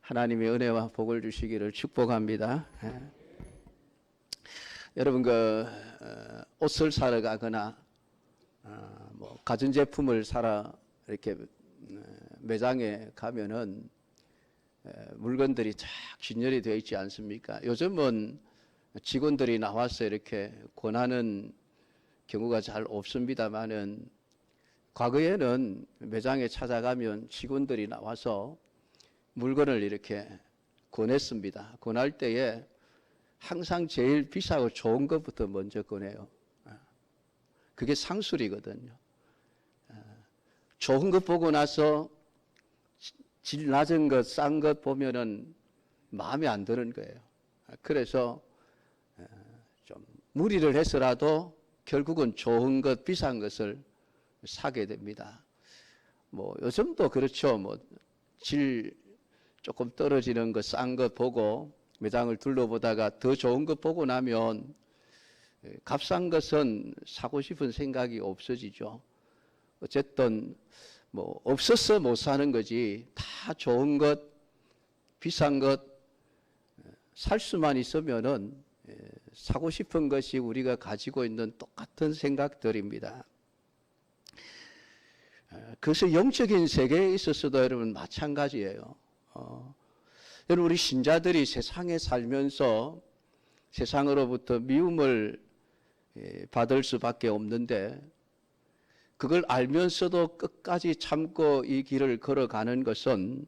하나님의 은혜와 복을 주시기를 축복합니다. 여러분 옷을 사러 가거나 가전제품을 사러 이렇게 매장에 가면은 물건들이 쫙 진열이 되어 있지 않습니까? 요즘은 직원들이 나와서 이렇게 권하는 경우가 잘 없습니다만은 과거에는 매장에 찾아가면 직원들이 나와서 물건을 이렇게 권했습니다. 권할 때에 항상 제일 비싸고 좋은 것부터 먼저 권해요. 그게 상술이거든요. 좋은 것 보고 나서 질 낮은 것, 싼 것 보면은 마음에 안 드는 거예요. 그래서 좀 무리를 해서라도 결국은 좋은 것, 비싼 것을 사게 됩니다. 요즘도 그렇죠. 질 조금 떨어지는 것, 싼 것 보고 매장을 둘러보다가 더 좋은 것 보고 나면 값싼 것은 사고 싶은 생각이 없어지죠. 어쨌든 없어서 못 사는 거지 다 좋은 것, 비싼 것 살 수만 있으면은 사고 싶은 것이 우리가 가지고 있는 똑같은 생각들입니다. 그래서 영적인 세계에 있어서도 여러분 마찬가지예요. 여러분 우리 신자들이 세상에 살면서 세상으로부터 미움을 받을 수밖에 없는데 그걸 알면서도 끝까지 참고 이 길을 걸어가는 것은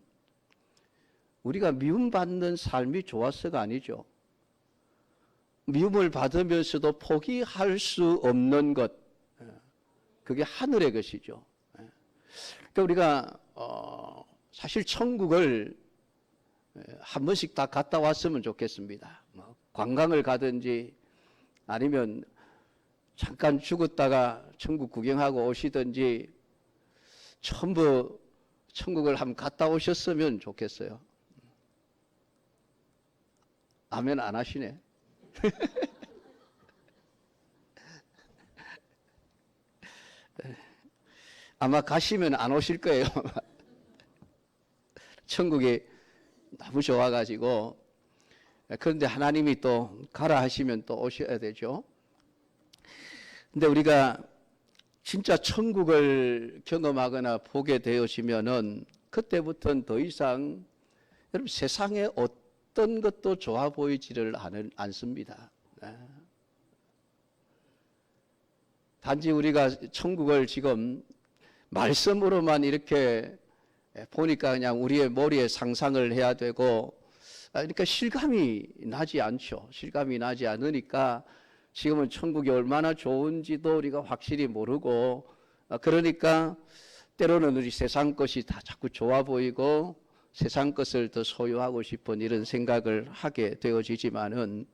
우리가 미움받는 삶이 좋아서가 아니죠. 미움을 받으면서도 포기할 수 없는 것, 그게 하늘의 것이죠. 그러니까 우리가 사실 천국을 한 번씩 다 갔다 왔으면 좋겠습니다. 관광을 가든지 아니면 잠깐 죽었다가 천국 구경하고 오시든지 전부 천국을 한번 갔다 오셨으면 좋겠어요. 아멘 안 하시네. 아마 가시면 안 오실 거예요. 천국이 너무 좋아가지고. 그런데 하나님이 또 가라 하시면 또 오셔야 되죠. 근데 우리가 진짜 천국을 경험하거나 보게 되어지면은 그때부터는 더 이상 여러분 세상에 어떤 것도 좋아 보이지를 않습니다. 단지 우리가 천국을 지금 말씀으로만 이렇게 보니까 그냥 우리의 머리에 상상을 해야 되고 그러니까 실감이 나지 않죠. 실감이 나지 않으니까 지금은 천국이 얼마나 좋은지도 우리가 확실히 모르고 그러니까 때로는 우리 세상 것이 다 자꾸 좋아 보이고 세상 것을 더 소유하고 싶은 이런 생각을 하게 되어지지만은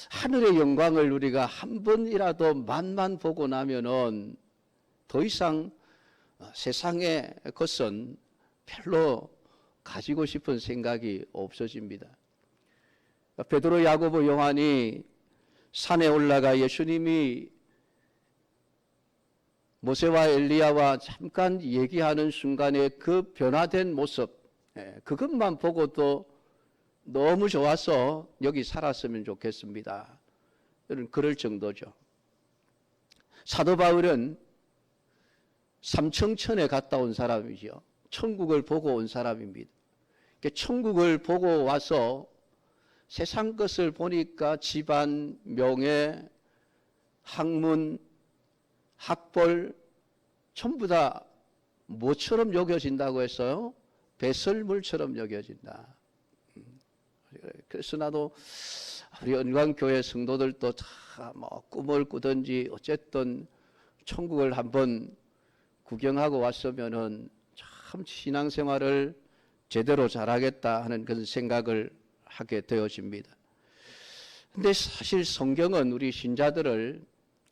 하늘의 영광을 우리가 한 번이라도 맛만 보고 나면은 더 이상 세상의 것은 별로 가지고 싶은 생각이 없어집니다. 베드로, 야고보, 요한이 산에 올라가 예수님이 모세와 엘리야와 잠깐 얘기하는 순간에 그 변화된 모습, 그것만 보고도 너무 좋아서 여기 살았으면 좋겠습니다. 여러분 그럴 정도죠. 사도 바울은 삼청천에 갔다 온 사람이죠. 천국을 보고 온 사람입니다. 천국을 보고 와서 세상 것을 보니까 집안, 명예, 학문, 학벌 전부 다 뭐처럼 여겨진다고 했어요? 배설물처럼 여겨진다. 그래서 나도 우리 은광교회 성도들도 다 꿈을 꾸든지 어쨌든 천국을 한번 구경하고 왔으면은 참 신앙생활을 제대로 잘하겠다 하는 그런 생각을 하게 되어집니다. 근데 사실 성경은 우리 신자들을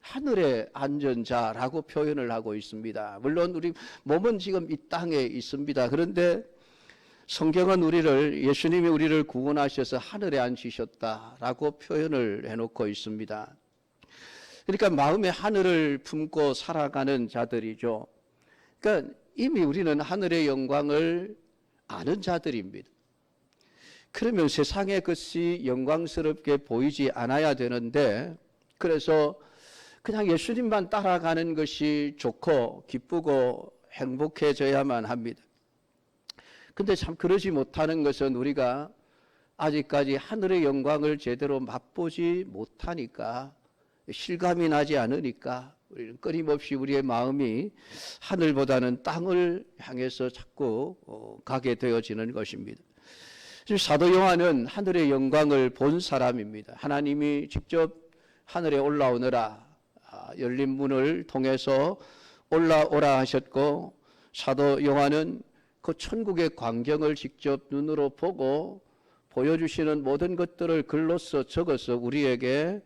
하늘의 안전자라고 표현을 하고 있습니다. 물론 우리 몸은 지금 이 땅에 있습니다. 그런데 성경은 예수님이 우리를 구원하셔서 하늘에 앉히셨다라고 표현을 해놓고 있습니다. 그러니까 마음에 하늘을 품고 살아가는 자들이죠. 그러니까 이미 우리는 하늘의 영광을 아는 자들입니다. 그러면 세상의 것이 영광스럽게 보이지 않아야 되는데, 그래서 그냥 예수님만 따라가는 것이 좋고 기쁘고 행복해져야만 합니다. 근데 참 그러지 못하는 것은 우리가 아직까지 하늘의 영광을 제대로 맛보지 못하니까, 실감이 나지 않으니까 우리는 끊임없이 우리의 마음이 하늘보다는 땅을 향해서 자꾸 가게 되어지는 것입니다. 지금 사도 요한은 하늘의 영광을 본 사람입니다. 하나님이 직접 하늘에 올라오느라 열린 문을 통해서 올라오라 하셨고, 사도 요한은 그 천국의 광경을 직접 눈으로 보고 보여주시는 모든 것들을 글로써 적어서 우리에게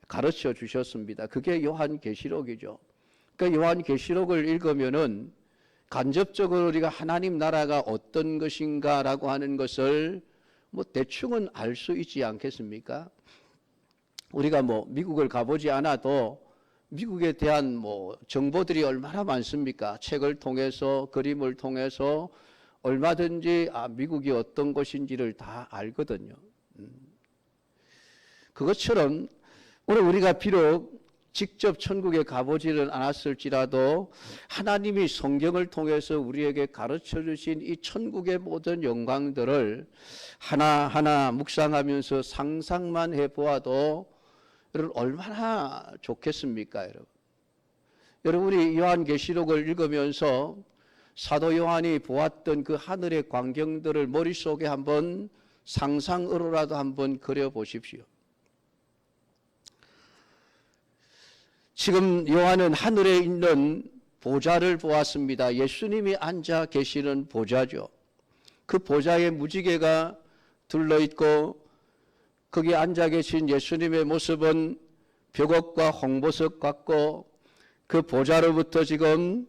가르쳐 주셨습니다. 그게 요한계시록이죠. 그러니까 요한계시록을 읽으면은 간접적으로 우리가 하나님 나라가 어떤 것인가라고 하는 것을 뭐 대충은 알 수 있지 않겠습니까? 우리가 뭐 미국을 가보지 않아도 미국에 대한 뭐 정보들이 얼마나 많습니까? 책을 통해서, 그림을 통해서 얼마든지 미국이 어떤 곳인지를 다 알거든요. 그것처럼 오늘 우리가 비록 직접 천국에 가보지는 않았을지라도 하나님이 성경을 통해서 우리에게 가르쳐 주신 이 천국의 모든 영광들을 하나하나 묵상하면서 상상만 해보아도 여러분 얼마나 좋겠습니까, 여러분? 여러분이 요한계시록을 읽으면서 사도 요한이 보았던 그 하늘의 광경들을 머릿속에 한번 상상으로라도 한번 그려보십시오. 지금 요한은 하늘에 있는 보좌를 보았습니다. 예수님이 앉아 계시는 보좌죠. 그 보좌에 무지개가 둘러있고 거기 앉아 계신 예수님의 모습은 벽옥과 홍보석 같고, 그 보좌로부터 지금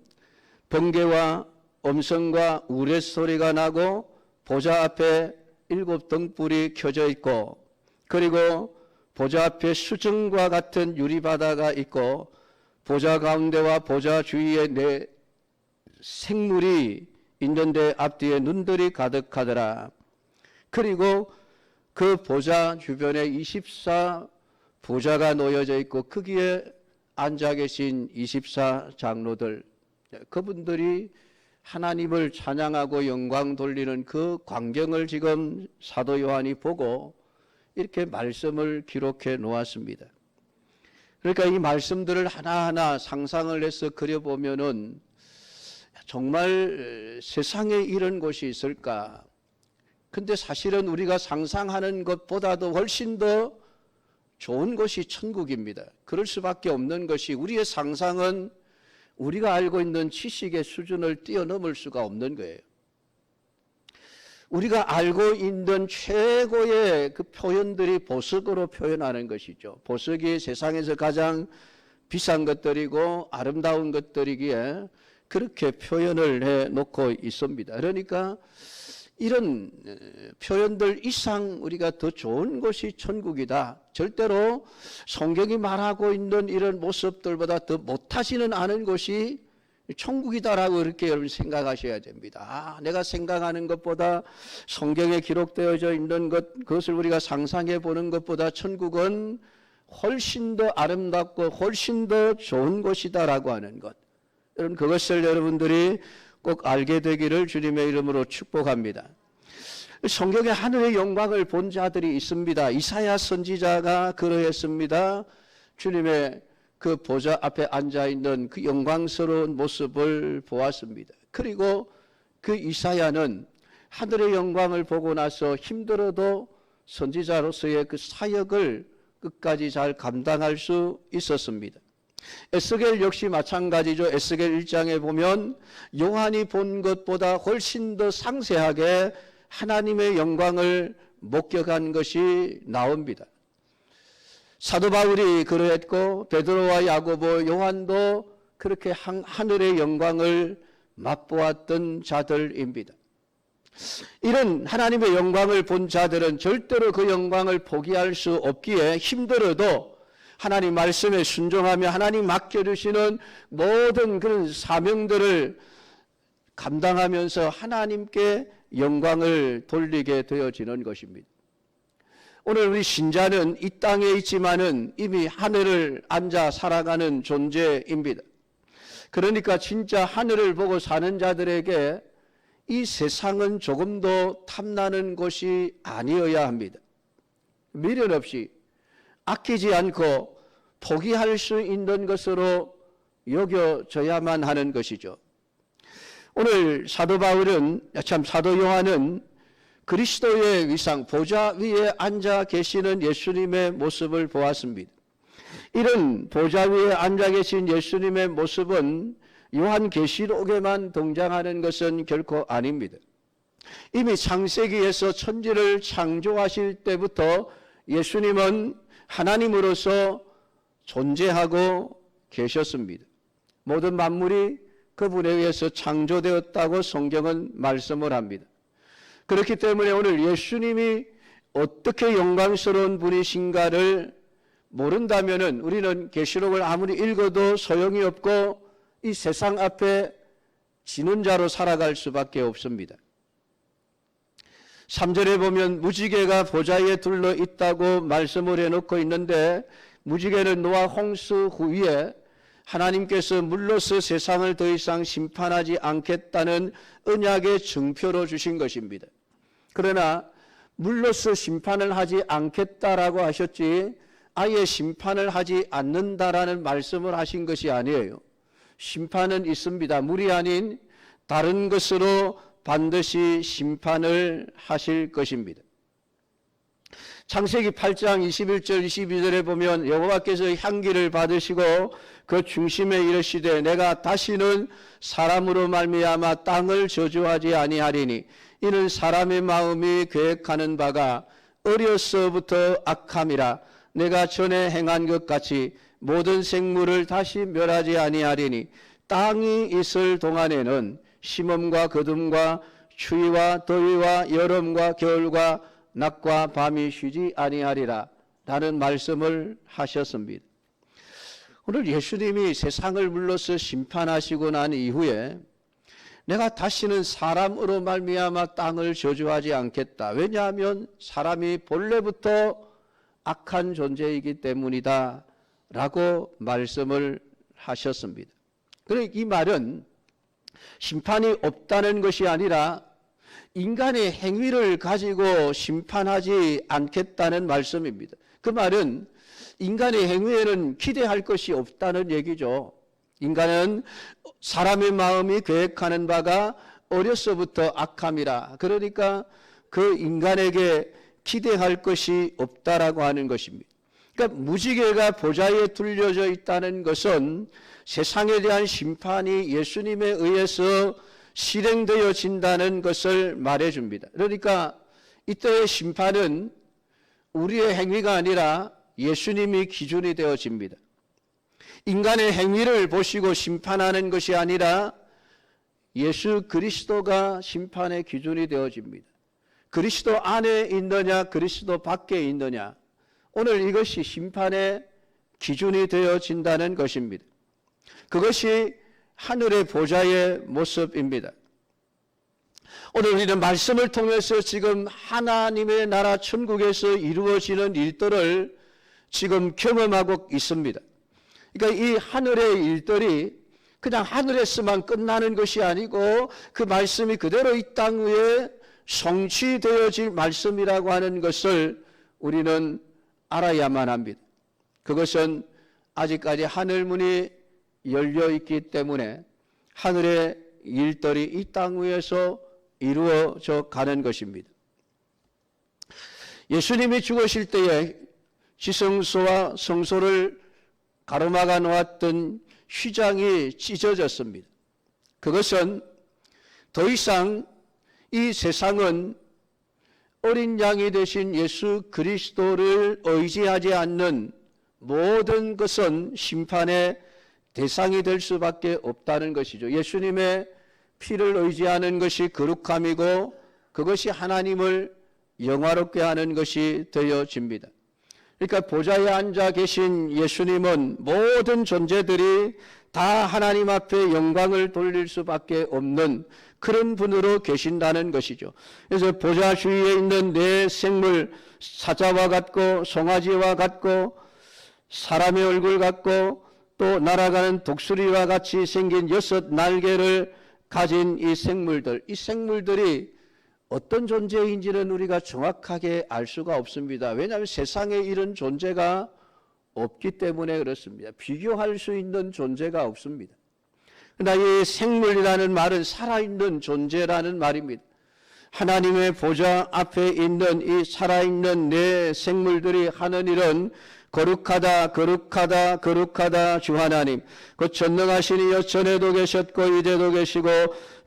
번개와 음성과 우레소리가 나고 보좌 앞에 7 등불이 켜져 있고, 그리고 보좌 앞에 수정과 같은 유리바다가 있고, 보좌 가운데와 보좌 주위에 4 생물이 있는데 앞뒤에 눈들이 가득하더라. 그리고 그 보좌 주변에 24 보좌가 놓여져 있고 거기에 앉아 계신 24 장로들, 그분들이 하나님을 찬양하고 영광 돌리는 그 광경을 지금 사도 요한이 보고 이렇게 말씀을 기록해 놓았습니다. 그러니까 이 말씀들을 하나하나 상상을 해서 그려보면은 정말 세상에 이런 곳이 있을까? 근데 사실은 우리가 상상하는 것보다도 훨씬 더 좋은 곳이 천국입니다. 그럴 수밖에 없는 것이, 우리의 상상은 우리가 알고 있는 지식의 수준을 뛰어넘을 수가 없는 거예요. 우리가 알고 있는 최고의 그 표현들이 보석으로 표현하는 것이죠. 보석이 세상에서 가장 비싼 것들이고 아름다운 것들이기에 그렇게 표현을 해놓고 있습니다. 그러니까 이런 표현들 이상 우리가 더 좋은 곳이 천국이다. 절대로 성경이 말하고 있는 이런 모습들보다 더 못하지는 않은 곳이 천국이다라고 그렇게 여러분 생각하셔야 됩니다. 내가 생각하는 것보다 성경에 기록되어져 있는 그것을 우리가 상상해 보는 것보다 천국은 훨씬 더 아름답고 훨씬 더 좋은 곳이다라고 하는 것. 여러분 그것을 여러분들이 꼭 알게 되기를 주님의 이름으로 축복합니다. 성경에 하늘의 영광을 본 자들이 있습니다. 이사야 선지자가 그러했습니다. 주님의 그 보좌 앞에 앉아있는 그 영광스러운 모습을 보았습니다. 그리고 그 이사야는 하늘의 영광을 보고 나서 힘들어도 선지자로서의 그 사역을 끝까지 잘 감당할 수 있었습니다. 에스겔 역시 마찬가지죠. 에스겔 1장에 보면 요한이 본 것보다 훨씬 더 상세하게 하나님의 영광을 목격한 것이 나옵니다. 사도 바울이 그러했고 베드로와 야고보, 요한도 그렇게 하늘의 영광을 맛보았던 자들입니다. 이런 하나님의 영광을 본 자들은 절대로 그 영광을 포기할 수 없기에 힘들어도 하나님 말씀에 순종하며 하나님 맡겨주시는 모든 그런 사명들을 감당하면서 하나님께 영광을 돌리게 되어지는 것입니다. 오늘 우리 신자는 이 땅에 있지만은 이미 하늘을 앉아 살아가는 존재입니다. 그러니까 진짜 하늘을 보고 사는 자들에게 이 세상은 조금도 탐나는 곳이 아니어야 합니다. 미련 없이 아끼지 않고 포기할 수 있는 것으로 여겨져야만 하는 것이죠. 오늘 사도 요한은 그리스도의 위상, 보좌 위에 앉아 계시는 예수님의 모습을 보았습니다. 이런 보좌 위에 앉아 계신 예수님의 모습은 요한계시록에만 등장하는 것은 결코 아닙니다. 이미 창세기에서 천지를 창조하실 때부터 예수님은 하나님으로서 존재하고 계셨습니다. 모든 만물이 그분에 의해서 창조되었다고 성경은 말씀을 합니다. 그렇기 때문에 오늘 예수님이 어떻게 영광스러운 분이신가를 모른다면은 우리는 계시록을 아무리 읽어도 소용이 없고 이 세상 앞에 지는 자로 살아갈 수밖에 없습니다. 3절에 보면 무지개가 보좌에 둘러 있다고 말씀을 해놓고 있는데, 무지개는 노아 홍수 후에 하나님께서 물로서 세상을 더 이상 심판하지 않겠다는 언약의 증표로 주신 것입니다. 그러나 물로서 심판을 하지 않겠다라고 하셨지 아예 심판을 하지 않는다라는 말씀을 하신 것이 아니에요. 심판은 있습니다. 물이 아닌 다른 것으로 반드시 심판을 하실 것입니다. 창세기 8장 21절 22절에 보면 여호와께서 향기를 받으시고 그 중심에 이르시되 내가 다시는 사람으로 말미암아 땅을 저주하지 아니하리니 이는 사람의 마음이 계획하는 바가 어려서부터 악함이라 내가 전에 행한 것 같이 모든 생물을 다시 멸하지 아니하리니 땅이 있을 동안에는 심음과 거둠과 추위와 더위와 여름과 겨울과 낮과 밤이 쉬지 아니하리라 라는 말씀을 하셨습니다. 오늘 예수님이 세상을 물러서 심판하시고 난 이후에 내가 다시는 사람으로 말미암아 땅을 저주하지 않겠다. 왜냐하면 사람이 본래부터 악한 존재이기 때문이다 라고 말씀을 하셨습니다. 그러니까 이 말은 심판이 없다는 것이 아니라 인간의 행위를 가지고 심판하지 않겠다는 말씀입니다. 그 말은 인간의 행위에는 기대할 것이 없다는 얘기죠. 인간은 사람의 마음이 계획하는 바가 어려서부터 악함이라. 그러니까 그 인간에게 기대할 것이 없다라고 하는 것입니다. 그러니까 무지개가 보좌에 둘려져 있다는 것은 세상에 대한 심판이 예수님에 의해서 실행되어진다는 것을 말해줍니다. 그러니까 이때의 심판은 우리의 행위가 아니라 예수님이 기준이 되어집니다. 인간의 행위를 보시고 심판하는 것이 아니라 예수 그리스도가 심판의 기준이 되어집니다. 그리스도 안에 있느냐 그리스도 밖에 있느냐, 오늘 이것이 심판의 기준이 되어진다는 것입니다. 그것이 하늘의 보좌의 모습입니다. 오늘 우리는 말씀을 통해서 지금 하나님의 나라 천국에서 이루어지는 일들을 지금 경험하고 있습니다. 그러니까 이 하늘의 일들이 그냥 하늘에서만 끝나는 것이 아니고 그 말씀이 그대로 이 땅 위에 성취되어질 말씀이라고 하는 것을 우리는 알아야만 합니다. 그것은 아직까지 하늘문이 열려 있기 때문에 하늘의 일들이 이 땅 위에서 이루어져 가는 것입니다. 예수님이 죽으실 때에 지성소와 성소를 가로막아 놓았던 휘장이 찢어졌습니다. 그것은 더 이상 이 세상은 어린 양이 되신 예수 그리스도를 의지하지 않는 모든 것은 심판의 대상이 될 수밖에 없다는 것이죠. 예수님의 피를 의지하는 것이 거룩함이고 그것이 하나님을 영화롭게 하는 것이 되어집니다. 그러니까 보좌에 앉아 계신 예수님은 모든 존재들이 다 하나님 앞에 영광을 돌릴 수밖에 없는 그런 분으로 계신다는 것이죠. 그래서 보좌 주위에 있는 네 생물, 사자와 같고 송아지와 같고 사람의 얼굴 같고 또 날아가는 독수리와 같이 생긴 6 날개를 가진 이 생물들이 어떤 존재인지는 우리가 정확하게 알 수가 없습니다. 왜냐하면 세상에 이런 존재가 없기 때문에 그렇습니다. 비교할 수 있는 존재가 없습니다. 그러나 이 생물이라는 말은 살아있는 존재라는 말입니다. 하나님의 보좌 앞에 있는 이 살아있는 네 생물들이 하는 일은 거룩하다 거룩하다 거룩하다 주 하나님, 그 전능하신 이여 전에도 계셨고 이제도 계시고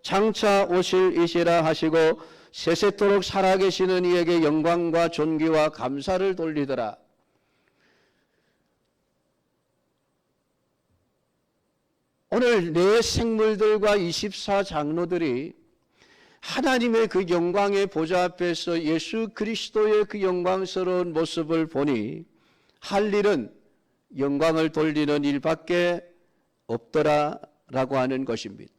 장차 오실 이시라 하시고 세세토록 살아계시는 이에게 영광과 존귀와 감사를 돌리더라. 오늘 네 생물들과 24장로들이 하나님의 그 영광의 보좌 앞에서 예수 그리스도의 그 영광스러운 모습을 보니 할 일은 영광을 돌리는 일밖에 없더라라고 하는 것입니다.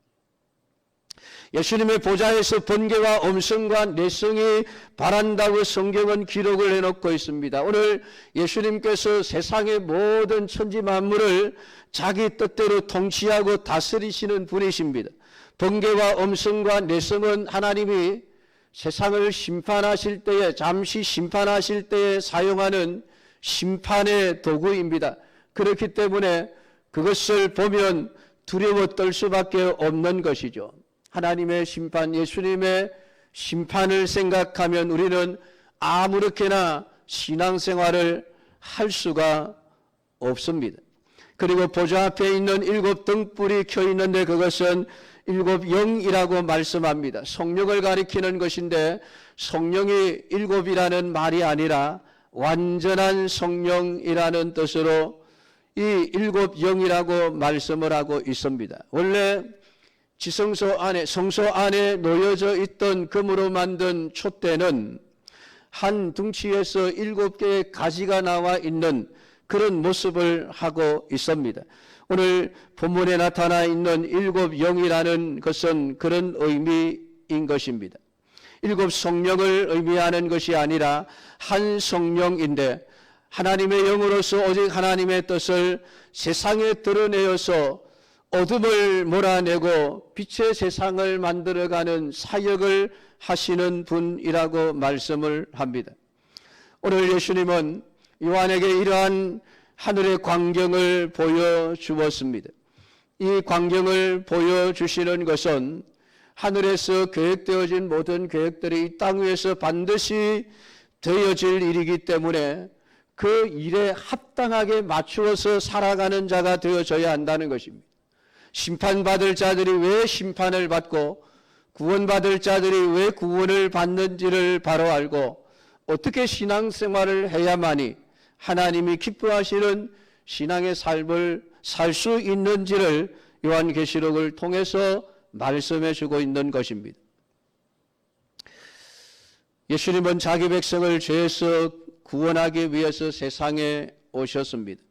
예수님의 보좌에서 번개와 음성과 내성이 바란다고 성경은 기록을 해놓고 있습니다. 오늘 예수님께서 세상의 모든 천지 만물을 자기 뜻대로 통치하고 다스리시는 분이십니다. 번개와 음성과 내성은 하나님이 세상을 심판하실 때에, 잠시 심판하실 때에 사용하는 심판의 도구입니다. 그렇기 때문에 그것을 보면 두려워 떨 수밖에 없는 것이죠. 하나님의 심판, 예수님의 심판을 생각하면 우리는 아무렇게나 신앙생활을 할 수가 없습니다. 그리고 보좌 앞에 있는 7 등불이 켜 있는데 그것은 7 영이라고 말씀합니다. 성령을 가리키는 것인데 성령이 7이라는 말이 아니라 완전한 성령이라는 뜻으로 이 7 영이라고 말씀을 하고 있습니다. 원래 지성소 안에, 성소 안에 놓여져 있던 금으로 만든 촛대는 한 둥치에서 7개의 가지가 나와 있는 그런 모습을 하고 있습니다. 오늘 본문에 나타나 있는 7 영이라는 것은 그런 의미인 것입니다. 7 성령을 의미하는 것이 아니라 한 성령인데 하나님의 영으로서 오직 하나님의 뜻을 세상에 드러내어서 어둠을 몰아내고 빛의 세상을 만들어가는 사역을 하시는 분이라고 말씀을 합니다. 오늘 예수님은 요한에게 이러한 하늘의 광경을 보여주었습니다. 이 광경을 보여주시는 것은 하늘에서 계획되어진 모든 계획들이 이 땅 위에서 반드시 되어질 일이기 때문에 그 일에 합당하게 맞추어서 살아가는 자가 되어져야 한다는 것입니다. 심판받을 자들이 왜 심판을 받고 구원받을 자들이 왜 구원을 받는지를 바로 알고 어떻게 신앙생활을 해야만이 하나님이 기뻐하시는 신앙의 삶을 살 수 있는지를 요한계시록을 통해서 말씀해 주고 있는 것입니다. 예수님은 자기 백성을 죄에서 구원하기 위해서 세상에 오셨습니다.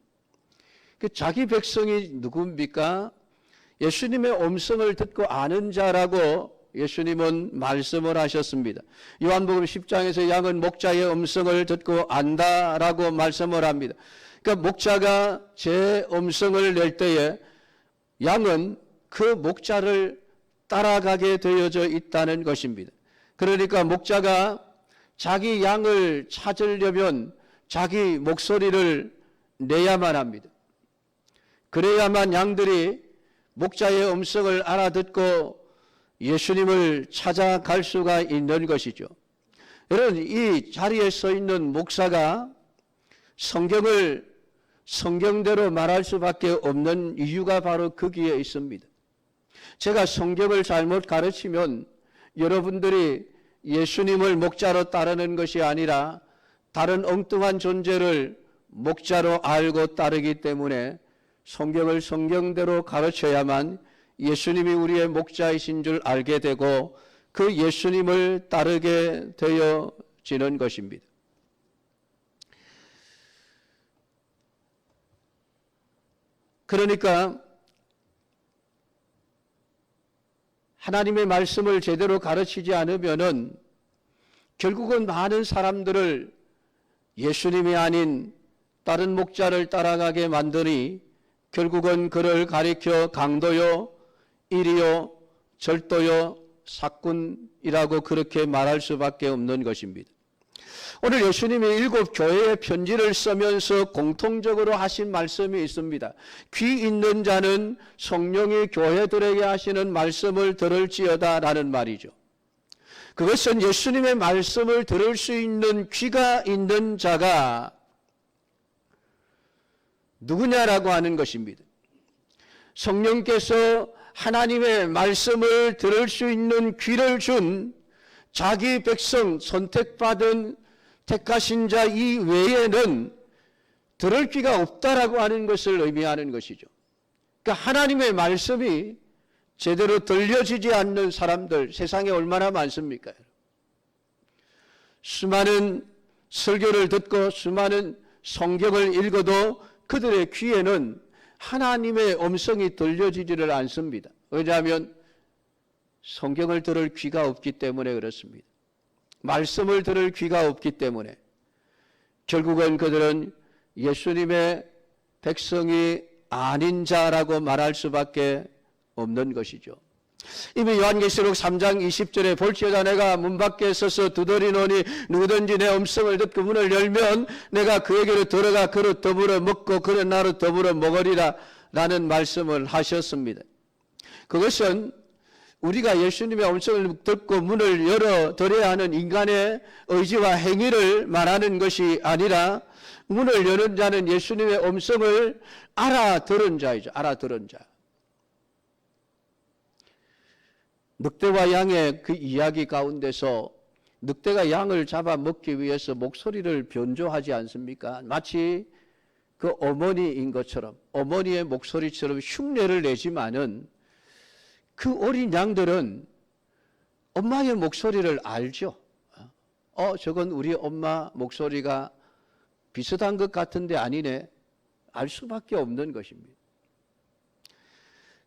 그 자기 백성이 누굽니까? 예수님의 음성을 듣고 아는 자라고 예수님은 말씀을 하셨습니다. 요한복음 10장에서 양은 목자의 음성을 듣고 안다라고 말씀을 합니다. 그러니까 목자가 제 음성을 낼 때에 양은 그 목자를 따라가게 되어져 있다는 것입니다. 그러니까 목자가 자기 양을 찾으려면 자기 목소리를 내야만 합니다. 그래야만 양들이 목자의 음성을 알아듣고 예수님을 찾아갈 수가 있는 것이죠. 여러분, 이 자리에 서 있는 목사가 성경을 성경대로 말할 수밖에 없는 이유가 바로 거기에 있습니다. 제가 성경을 잘못 가르치면 여러분들이 예수님을 목자로 따르는 것이 아니라 다른 엉뚱한 존재를 목자로 알고 따르기 때문에 성경을 성경대로 가르쳐야만 예수님이 우리의 목자이신 줄 알게 되고 그 예수님을 따르게 되어지는 것입니다. 그러니까 하나님의 말씀을 제대로 가르치지 않으면은 결국은 많은 사람들을 예수님이 아닌 다른 목자를 따라가게 만드니 결국은 그를 가리켜 강도요, 일이요, 절도요, 사꾼이라고 그렇게 말할 수밖에 없는 것입니다. 오늘 예수님이 7 교회에 편지를 쓰면서 공통적으로 하신 말씀이 있습니다. 귀 있는 자는 성령이 교회들에게 하시는 말씀을 들을지어다 라는 말이죠. 그것은 예수님의 말씀을 들을 수 있는 귀가 있는 자가 누구냐라고 하는 것입니다. 성령께서 하나님의 말씀을 들을 수 있는 귀를 준 자기 백성 선택받은 택하신 자 이외에는 들을 귀가 없다라고 하는 것을 의미하는 것이죠. 그러니까 하나님의 말씀이 제대로 들려지지 않는 사람들 세상에 얼마나 많습니까? 수많은 설교를 듣고 수많은 성경을 읽어도 그들의 귀에는 하나님의 음성이 들려지지를 않습니다. 왜냐하면 성경을 들을 귀가 없기 때문에 그렇습니다. 말씀을 들을 귀가 없기 때문에 결국은 그들은 예수님의 백성이 아닌 자라고 말할 수밖에 없는 것이죠. 이미 요한계시록 3장 20절에 볼지어다 내가 문 밖에 서서 두드리노니 누구든지 내 음성을 듣고 문을 열면 내가 그에게로 들어가 그로 더불어 먹고 그는 나로 더불어 먹으리라 라는 말씀을 하셨습니다. 그것은 우리가 예수님의 음성을 듣고 문을 열어드려야 하는 인간의 의지와 행위를 말하는 것이 아니라 문을 여는 자는 예수님의 음성을 알아들은 자이죠. 알아들은 자. 늑대와 양의 그 이야기 가운데서 늑대가 양을 잡아먹기 위해서 목소리를 변조하지 않습니까? 마치 그 어머니인 것처럼 어머니의 목소리처럼 흉내를 내지만은 그 어린 양들은 엄마의 목소리를 알죠. 저건 우리 엄마 목소리가 비슷한 것 같은데 아니네. 알 수밖에 없는 것입니다.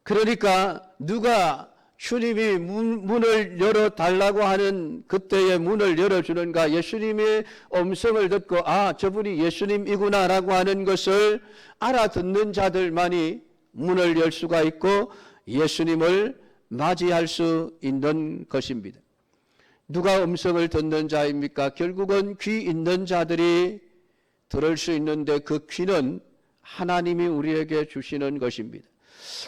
그러니까 누가 주님이 문을 열어달라고 하는 그때에 문을 열어주는가 예수님의 음성을 듣고 저분이 예수님이구나 라고 하는 것을 알아듣는 자들만이 문을 열 수가 있고 예수님을 맞이할 수 있는 것입니다. 누가 음성을 듣는 자입니까? 결국은 귀 있는 자들이 들을 수 있는데 그 귀는 하나님이 우리에게 주시는 것입니다.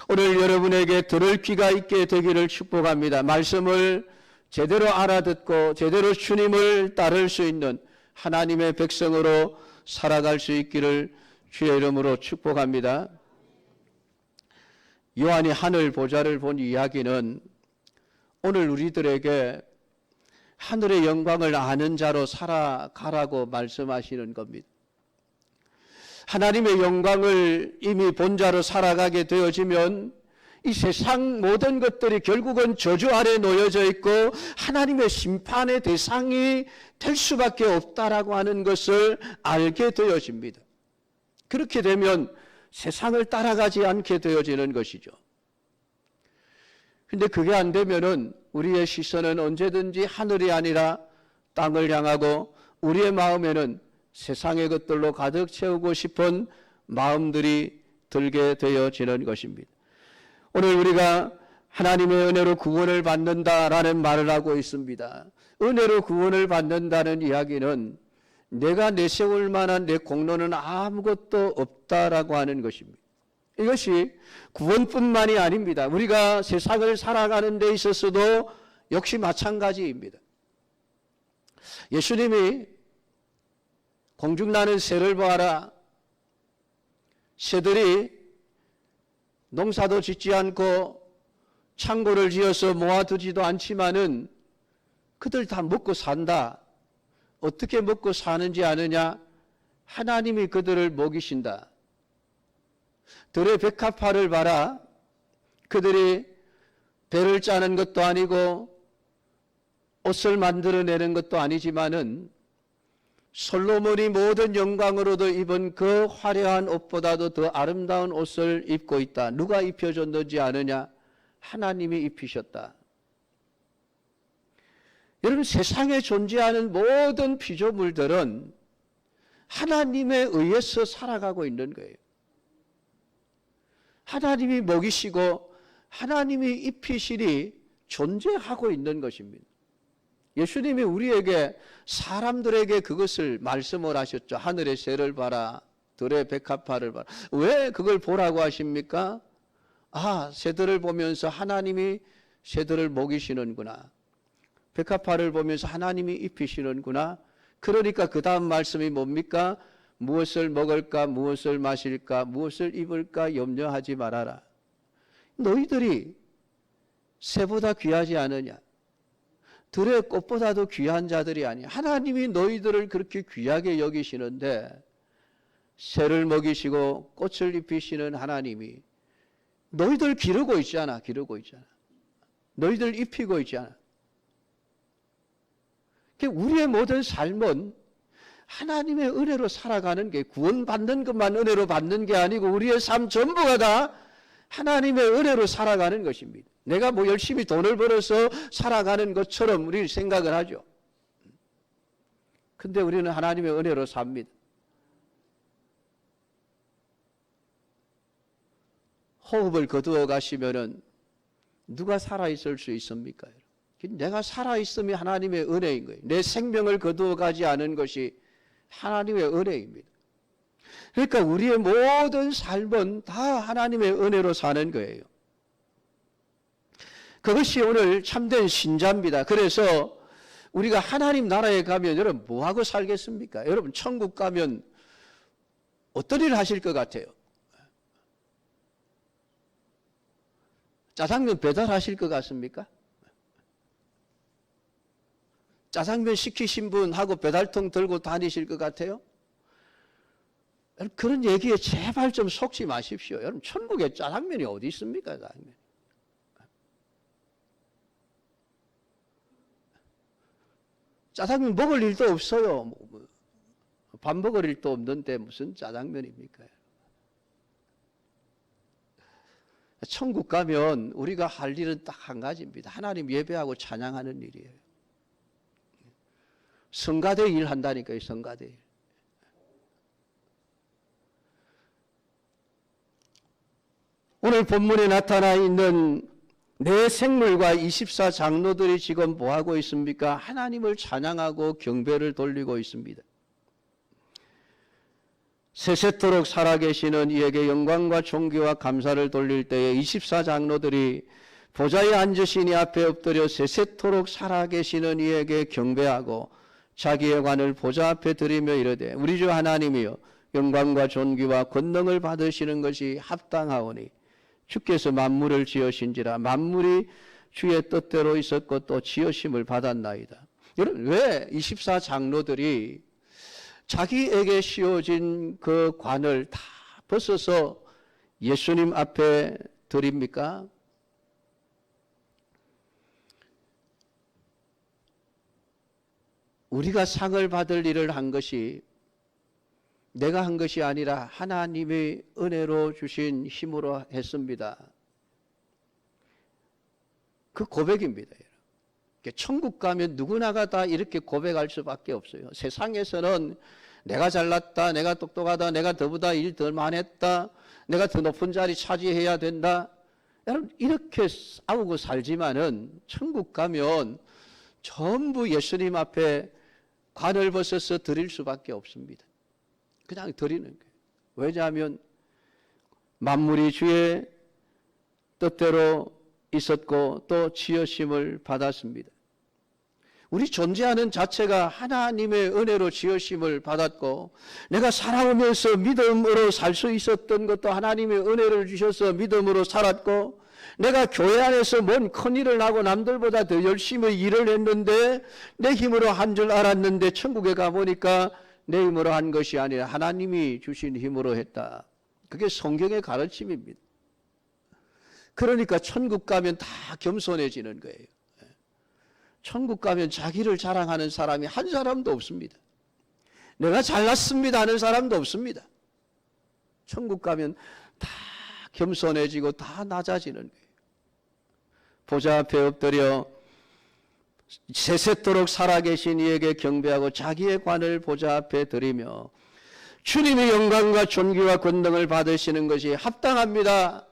오늘 여러분에게 들을 귀가 있게 되기를 축복합니다. 말씀을 제대로 알아듣고 제대로 주님을 따를 수 있는 하나님의 백성으로 살아갈 수 있기를 주의 이름으로 축복합니다. 요한이 하늘 보좌를 본 이야기는 오늘 우리들에게 하늘의 영광을 아는 자로 살아가라고 말씀하시는 겁니다. 하나님의 영광을 이미 본 자로 살아가게 되어지면 이 세상 모든 것들이 결국은 저주 아래 놓여져 있고 하나님의 심판의 대상이 될 수밖에 없다라고 하는 것을 알게 되어집니다. 그렇게 되면 세상을 따라가지 않게 되어지는 것이죠. 근데 그게 안 되면은 우리의 시선은 언제든지 하늘이 아니라 땅을 향하고 우리의 마음에는 세상의 것들로 가득 채우고 싶은 마음들이 들게 되어지는 것입니다. 오늘 우리가 하나님의 은혜로 구원을 받는다라는 말을 하고 있습니다. 은혜로 구원을 받는다는 이야기는 내가 내세울 만한 내 공로는 아무것도 없다라고 하는 것입니다. 이것이 구원뿐만이 아닙니다. 우리가 세상을 살아가는 데 있어서도 역시 마찬가지입니다. 예수님이 공중나는 새를 보아라. 새들이 농사도 짓지 않고 창고를 지어서 모아두지도 않지만은 그들 다 먹고 산다. 어떻게 먹고 사는지 아느냐? 하나님이 그들을 먹이신다. 들의 백합화를 봐라. 그들이 배를 짜는 것도 아니고 옷을 만들어내는 것도 아니지만은 솔로몬이 모든 영광으로도 입은 그 화려한 옷보다도 더 아름다운 옷을 입고 있다. 누가 입혀줬는지 아느냐? 하나님이 입히셨다. 여러분, 세상에 존재하는 모든 피조물들은 하나님에 의해서 살아가고 있는 거예요. 하나님이 먹이시고 하나님이 입히시니 존재하고 있는 것입니다. 예수님이 우리에게, 사람들에게 그것을 말씀을 하셨죠. 하늘의 새를 봐라, 들의 백합화를 봐라. 왜 그걸 보라고 하십니까? 아, 새들을 보면서 하나님이 새들을 먹이시는구나. 백합화를 보면서 하나님이 입히시는구나. 그러니까 그 다음 말씀이 뭡니까? 무엇을 먹을까, 무엇을 마실까, 무엇을 입을까 염려하지 말아라. 너희들이 새보다 귀하지 않으냐? 들의 꽃보다도 귀한 자들이 아니야. 하나님이 너희들을 그렇게 귀하게 여기시는데, 새를 먹이시고 꽃을 입히시는 하나님이 너희들 기르고 있잖아. 기르고 있잖아. 너희들 입히고 있잖아. 우리의 모든 삶은 하나님의 은혜로 살아가는 게, 구원받는 것만 은혜로 받는 게 아니고 우리의 삶 전부가 다 하나님의 은혜로 살아가는 것입니다. 내가 뭐 열심히 돈을 벌어서 살아가는 것처럼 우리는 생각을 하죠. 근데 우리는 하나님의 은혜로 삽니다. 호흡을 거두어 가시면은 누가 살아있을 수 있습니까? 내가 살아있음이 하나님의 은혜인 거예요. 내 생명을 거두어 가지 않은 것이 하나님의 은혜입니다. 그러니까 우리의 모든 삶은 다 하나님의 은혜로 사는 거예요. 그것이 오늘 참된 신자입니다. 그래서 우리가 하나님 나라에 가면 여러분 뭐하고 살겠습니까? 여러분 천국 가면 어떤 일을 하실 것 같아요? 짜장면 배달하실 것 같습니까? 짜장면 시키신 분하고 배달통 들고 다니실 것 같아요? 여러분 그런 얘기에 제발 좀 속지 마십시오. 여러분 천국에 짜장면이 어디 있습니까? 짜장면. 짜장면 먹을 일도 없어요. 밥 먹을 일도 없는데 무슨 짜장면입니까? 천국 가면 우리가 할 일은 딱 한 가지입니다. 하나님 예배하고 찬양하는 일이에요. 성가대 일 한다니까요. 성가대 일. 오늘 본문에 나타나 있는 네 생물과 24장로들이 지금 뭐하고 있습니까? 하나님을 찬양하고 경배를 돌리고 있습니다. 세세토록 살아계시는 이에게 영광과 존귀와 감사를 돌릴 때에 24장로들이 보좌에 앉으신 이 앞에 엎드려 세세토록 살아계시는 이에게 경배하고 자기의 관을 보좌 앞에 드리며 이르되 우리 주 하나님이여 영광과 존귀와 권능을 받으시는 것이 합당하오니 주께서 만물을 지으신지라 만물이 주의 뜻대로 있었고 또 지으심을 받았나이다. 여러분 왜 24장로들이 자기에게 씌워진 그 관을 다 벗어서 예수님 앞에 드립니까? 우리가 상을 받을 일을 한 것이 내가 한 것이 아니라 하나님의 은혜로 주신 힘으로 했습니다. 그 고백입니다. 천국 가면 누구나가 다 이렇게 고백할 수밖에 없어요. 세상에서는 내가 잘났다, 내가 똑똑하다, 내가 너보다 일 더 많이 했다, 내가 더 높은 자리 차지해야 된다. 여러분 이렇게 싸우고 살지만은 천국 가면 전부 예수님 앞에 관을 벗어서 드릴 수밖에 없습니다. 그냥 드리는 거예요. 왜냐하면 만물이 주의 뜻대로 있었고 또 지으심을 받았습니다. 우리 존재하는 자체가 하나님의 은혜로 지으심을 받았고 내가 살아오면서 믿음으로 살 수 있었던 것도 하나님의 은혜를 주셔서 믿음으로 살았고 내가 교회 안에서 뭔 큰일을 하고 남들보다 더 열심히 일을 했는데 내 힘으로 한 줄 알았는데 천국에 가보니까 내 힘으로 한 것이 아니라 하나님이 주신 힘으로 했다. 그게 성경의 가르침입니다. 그러니까 천국 가면 다 겸손해지는 거예요. 천국 가면 자기를 자랑하는 사람이 한 사람도 없습니다. 내가 잘났습니다 하는 사람도 없습니다. 천국 가면 다 겸손해지고 다 낮아지는 거예요. 보좌 앞에 엎드려 세세토록 살아계신 이에게 경배하고 자기의 관을 보좌 앞에 드리며 주님의 영광과 존귀와 권능을 받으시는 것이 합당합니다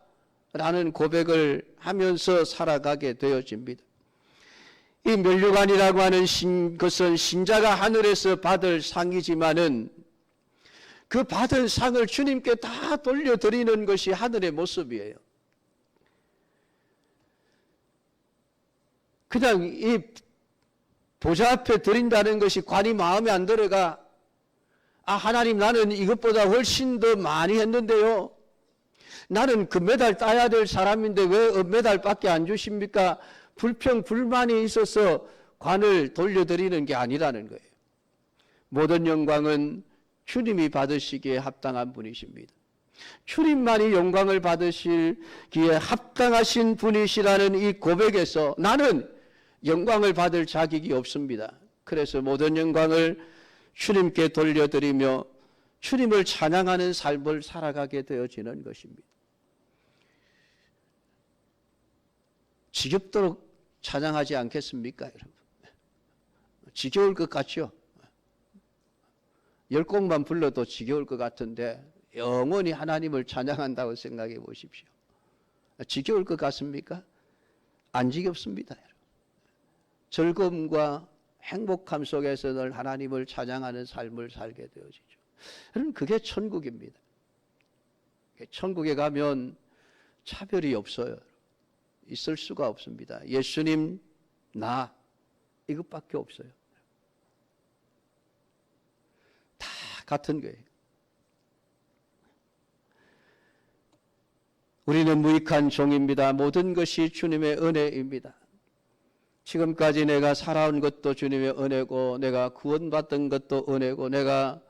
라는 고백을 하면서 살아가게 되어집니다. 이 면류관이라고 하는 것은 신자가 하늘에서 받을 상이지만은 그 받은 상을 주님께 다 돌려드리는 것이 하늘의 모습이에요. 그냥 이 보좌 앞에 드린다는 것이 관이 마음에 안 들어가, 아, 하나님 나는 이것보다 훨씬 더 많이 했는데요. 나는 금메달 따야 될 사람인데 왜 은메달밖에 안 주십니까? 불평, 불만이 있어서 관을 돌려드리는 게 아니라는 거예요. 모든 영광은 주님이 받으시기에 합당한 분이십니다. 주님만이 영광을 받으시기에 합당하신 분이시라는 이 고백에서 나는 영광을 받을 자격이 없습니다. 그래서 모든 영광을 주님께 돌려드리며 주님을 찬양하는 삶을 살아가게 되어지는 것입니다. 지겹도록 찬양하지 않겠습니까, 여러분? 지겨울 것 같죠? 10곡만 불러도 지겨울 것 같은데 영원히 하나님을 찬양한다고 생각해 보십시오. 지겨울 것 같습니까? 안 지겹습니다. 즐거움과 행복함 속에서 늘 하나님을 찬양하는 삶을 살게 되어지죠. 여러분, 그게 천국입니다. 천국에 가면 차별이 없어요. 있을 수가 없습니다. 예수님, 나, 이것밖에 없어요. 다 같은 거예요. 우리는 무익한 종입니다. 모든 것이 주님의 은혜입니다. 지금까지 내가 살아온 것도 주님의 은혜고, 내가 구원받던 것도 은혜고, 내가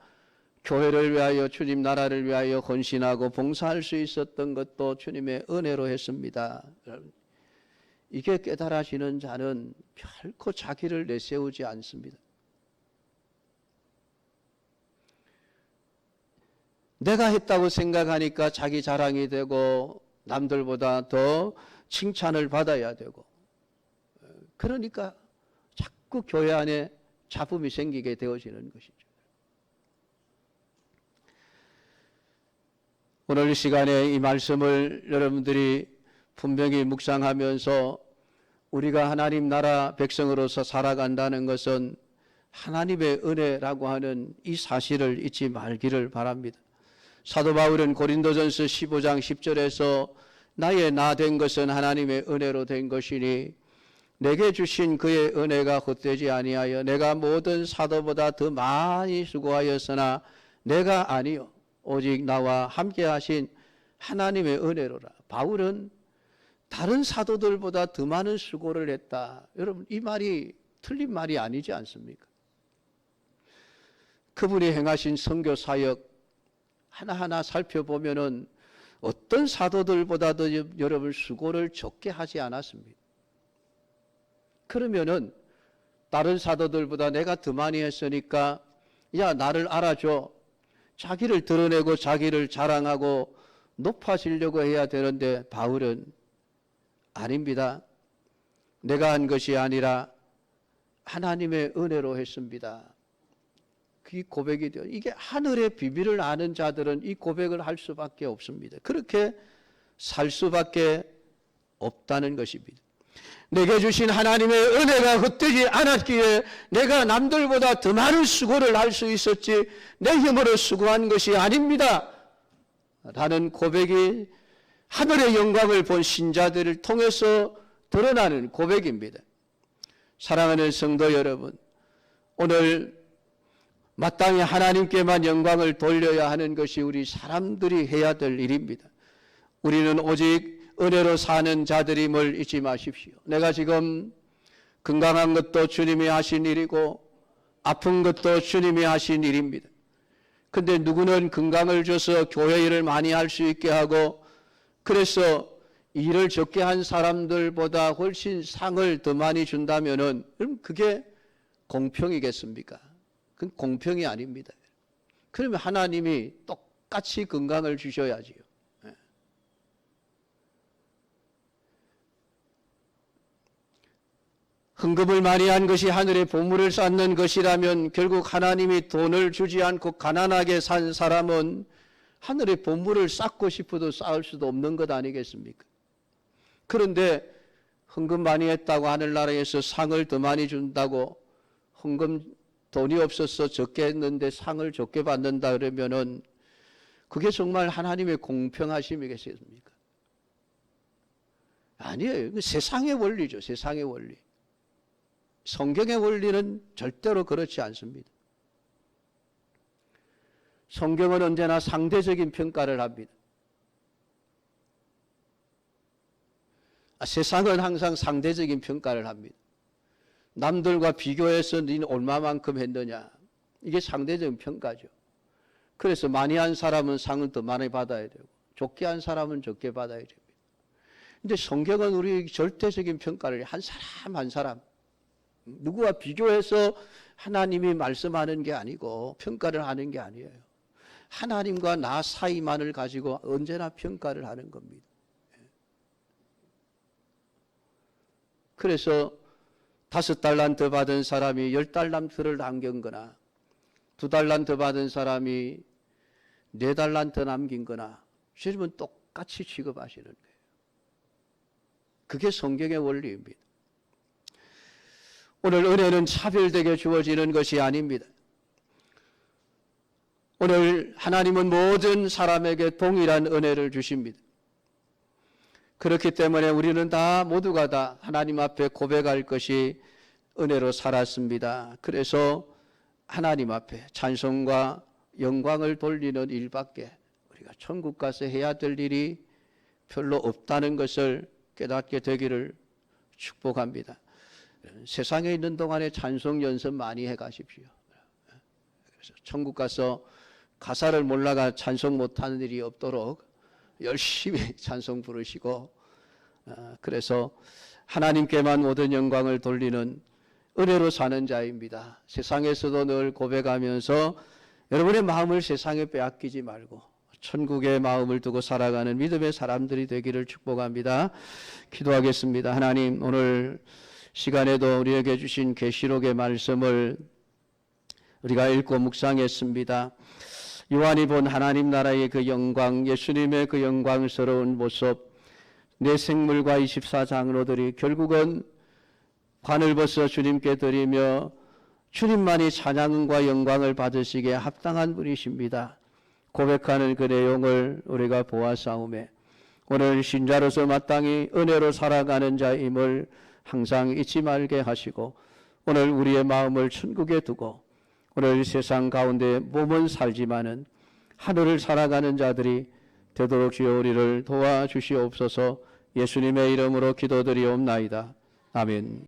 교회를 위하여 주님 나라를 위하여 헌신하고 봉사할 수 있었던 것도 주님의 은혜로 했습니다. 이게 깨달아지는 자는 결코 자기를 내세우지 않습니다. 내가 했다고 생각하니까 자기 자랑이 되고 남들보다 더 칭찬을 받아야 되고, 그러니까 자꾸 교회 안에 잡음이 생기게 되어지는 것이죠. 오늘 이 시간에 이 말씀을 여러분들이 분명히 묵상하면서 우리가 하나님 나라 백성으로서 살아간다는 것은 하나님의 은혜라고 하는 이 사실을 잊지 말기를 바랍니다. 사도 바울은 고린도전서 15장 10절에서 나의 나 된 것은 하나님의 은혜로 된 것이니 내게 주신 그의 은혜가 헛되지 아니하여 내가 모든 사도보다 더 많이 수고하였으나 내가 아니요 오직 나와 함께 하신 하나님의 은혜로라. 바울은 다른 사도들보다 더 많은 수고를 했다. 여러분, 이 말이 틀린 말이 아니지 않습니까? 그분이 행하신 선교 사역 하나하나 살펴보면은 어떤 사도들보다도 여러분 수고를 적게 하지 않았습니다. 그러면은 다른 사도들보다 내가 더 많이 했으니까 야, 나를 알아줘. 자기를 드러내고 자기를 자랑하고 높아지려고 해야 되는데 바울은 아닙니다. 내가 한 것이 아니라 하나님의 은혜로 했습니다. 그 고백이 되어, 이게 하늘의 비밀을 아는 자들은 이 고백을 할 수밖에 없습니다. 그렇게 살 수밖에 없다는 것입니다. 내게 주신 하나님의 은혜가 헛되지 않았기에 내가 남들보다 더 많은 수고를 할 수 있었지 내 힘으로 수고한 것이 아닙니다 라는 고백이 하늘의 영광을 본 신자들을 통해서 드러나는 고백입니다. 사랑하는 성도 여러분, 오늘 마땅히 하나님께만 영광을 돌려야 하는 것이 우리 사람들이 해야 될 일입니다. 우리는 오직 은혜로 사는 자들임을 잊지 마십시오. 내가 지금 건강한 것도 주님이 하신 일이고 아픈 것도 주님이 하신 일입니다. 근데 누구는 건강을 줘서 교회 일을 많이 할 수 있게 하고, 그래서 일을 적게 한 사람들보다 훨씬 상을 더 많이 준다면은 그럼 그게 공평이겠습니까? 그건 공평이 아닙니다. 그러면 하나님이 똑같이 건강을 주셔야지요. 헌금을 많이 한 것이 하늘의 보물을 쌓는 것이라면 결국 하나님이 돈을 주지 않고 가난하게 산 사람은 하늘의 보물을 쌓고 싶어도 쌓을 수도 없는 것 아니겠습니까? 그런데 헌금 많이 했다고 하늘나라에서 상을 더 많이 준다고, 헌금 돈이 없어서 적게 했는데 상을 적게 받는다 그러면은 그게 정말 하나님의 공평하심이겠습니까? 아니에요. 세상의 원리죠. 세상의 원리. 성경의 원리는 절대로 그렇지 않습니다. 성경은 언제나 상대적인 평가를 합니다. 세상은 항상 상대적인 평가를 합니다. 남들과 비교해서 너는 얼마만큼 했느냐, 이게 상대적인 평가죠. 그래서 많이 한 사람은 상을 더 많이 받아야 되고 적게 한 사람은 적게 받아야 됩니다. 근데 성경은 우리 절대적인 평가를 한 사람 한 사람, 누구와 비교해서 하나님이 말씀하는 게 아니고 평가를 하는 게 아니에요. 하나님과 나 사이만을 가지고 언제나 평가를 하는 겁니다. 그래서 5달란트 받은 사람이 10달란트를 남긴 거나 2달란트 받은 사람이 4달란트 남긴 거나 여러분 똑같이 취급하시는 거예요. 그게 성경의 원리입니다. 오늘 은혜는 차별되게 주어지는 것이 아닙니다. 오늘 하나님은 모든 사람에게 동일한 은혜를 주십니다. 그렇기 때문에 우리는 다 모두가 다 하나님 앞에 고백할 것이 은혜로 살았습니다. 그래서 하나님 앞에 찬송과 영광을 돌리는 일밖에 우리가 천국 가서 해야 될 일이 별로 없다는 것을 깨닫게 되기를 축복합니다. 세상에 있는 동안에 찬송 연습 많이 해 가십시오. 그래서 천국 가서 가사를 몰라가 찬송 못하는 일이 없도록 열심히 찬송 부르시고, 그래서 하나님께만 모든 영광을 돌리는 은혜로 사는 자입니다. 세상에서도 늘 고백하면서 여러분의 마음을 세상에 빼앗기지 말고 천국의 마음을 두고 살아가는 믿음의 사람들이 되기를 축복합니다. 기도하겠습니다. 하나님, 오늘 시간에도 우리에게 주신 계시록의 말씀을 우리가 읽고 묵상했습니다. 요한이 본 하나님 나라의 그 영광, 예수님의 그 영광스러운 모습, 내 생물과 24장로들이 결국은 관을 벗어 주님께 드리며 주님만이 찬양과 영광을 받으시기에 합당한 분이십니다. 고백하는 그 내용을 우리가 보아싸우매 오늘 신자로서 마땅히 은혜로 살아가는 자임을 항상 잊지 말게 하시고, 오늘 우리의 마음을 천국에 두고 오늘 세상 가운데 몸은 살지만은 하늘을 살아가는 자들이 되도록 주여 우리를 도와주시옵소서. 예수님의 이름으로 기도드리옵나이다. 아멘.